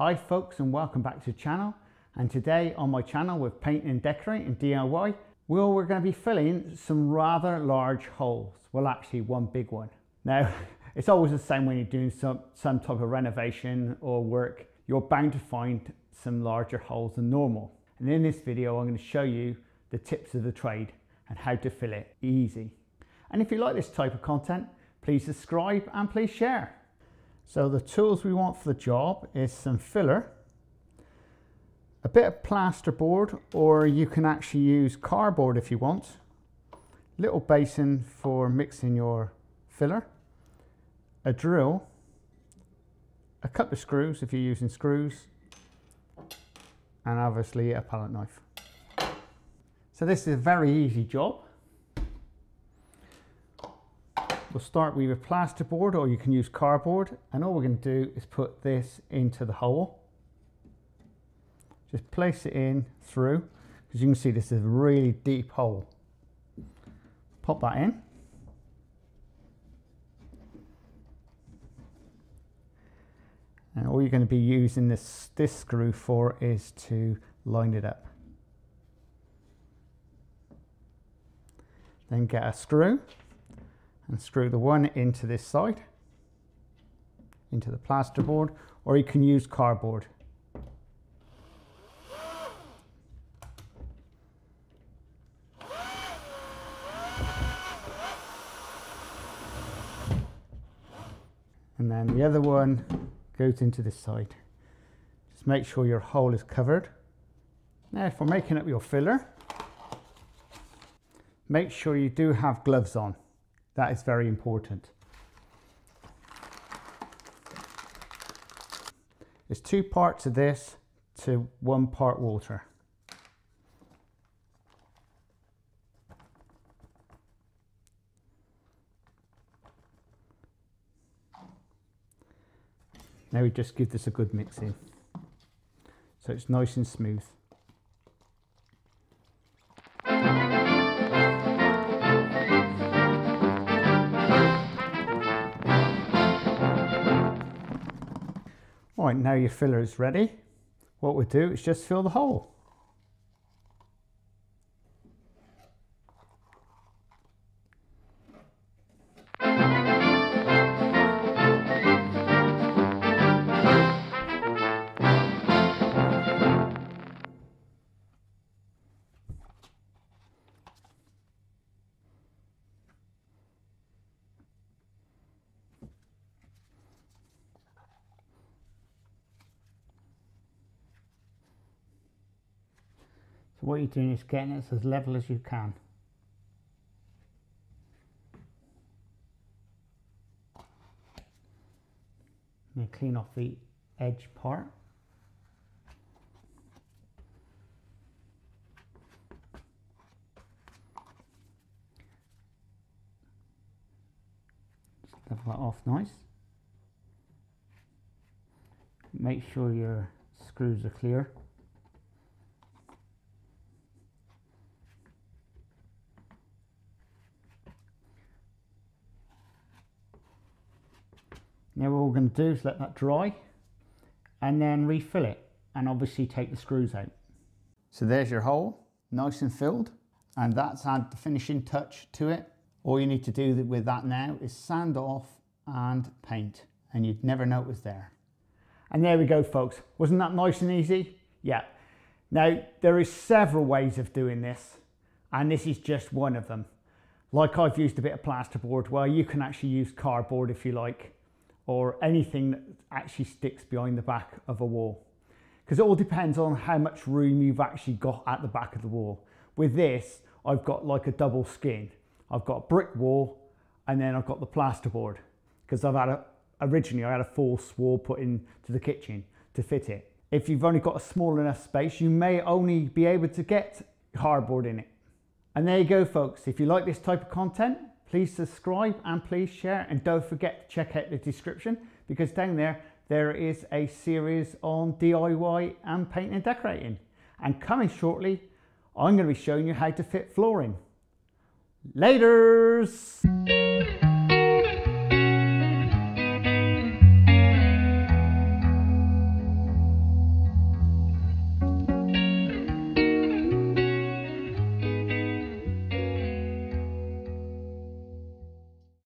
Hi folks, and welcome back to the channel. And today on my channel with painting and decorating DIY, we're going to be filling some rather large holes. Well, actually one big one. Now, it's always the same when you're doing some type of renovation or work. You're bound to find some larger holes than normal. And in this video, I'm going to show you the tips of the trade and how to fill it easy. And if you like this type of content, please subscribe and please share. So the tools we want for the job is some filler, a bit of plaster board, or you can actually use cardboard if you want, little basin for mixing your filler, a drill, a couple of screws if you're using screws, and obviously a palette knife. So this is a very easy job. We'll start with a plaster board, or you can use cardboard, and all we're going to do is put this into the hole. Just place it in through, because you can see this is a really deep hole. Pop that in. And all you're going to be using this screw for is to line it up. Then get a screw and screw the one into this side, into the plaster board, or you can use cardboard. And then the other one goes into this side. Just make sure your hole is covered. Now, if we're making up your filler, make sure you do have gloves on. That is very important. There's 2 parts of this to 1 part water. Now we just give this a good mix in, so it's nice and smooth. All right, now your filler is ready. What we'll do is just fill the hole. So what you're doing is getting it as level as you can. And clean off the edge part. Just level that off nice. Make sure your screws are clear. Now what we're going to do is let that dry and then refill it, and obviously take the screws out. So there's your hole, nice and filled, and that's had the finishing touch to it. All you need to do with that now is sand off and paint, and you'd never know it was there. And there we go folks, wasn't that nice and easy? Yeah. Now there is several ways of doing this, and this is just one of them. Like I've used a bit of plasterboard, well you can actually use cardboard if you like, or anything that actually sticks behind the back of a wall, because it all depends on how much room you've actually got at the back of the wall. With this, I've got like a double skin. I've got a brick wall, and then I've got the plasterboard, because originally I had a false wall put into the kitchen to fit it. If you've only got a small enough space, you may only be able to get cardboard in it. And there you go folks, if you like this type of content, please subscribe and please share, and don't forget to check out the description, because down there is a series on DIY and painting and decorating. And coming shortly, I'm going to be showing you how to fit flooring. Laters!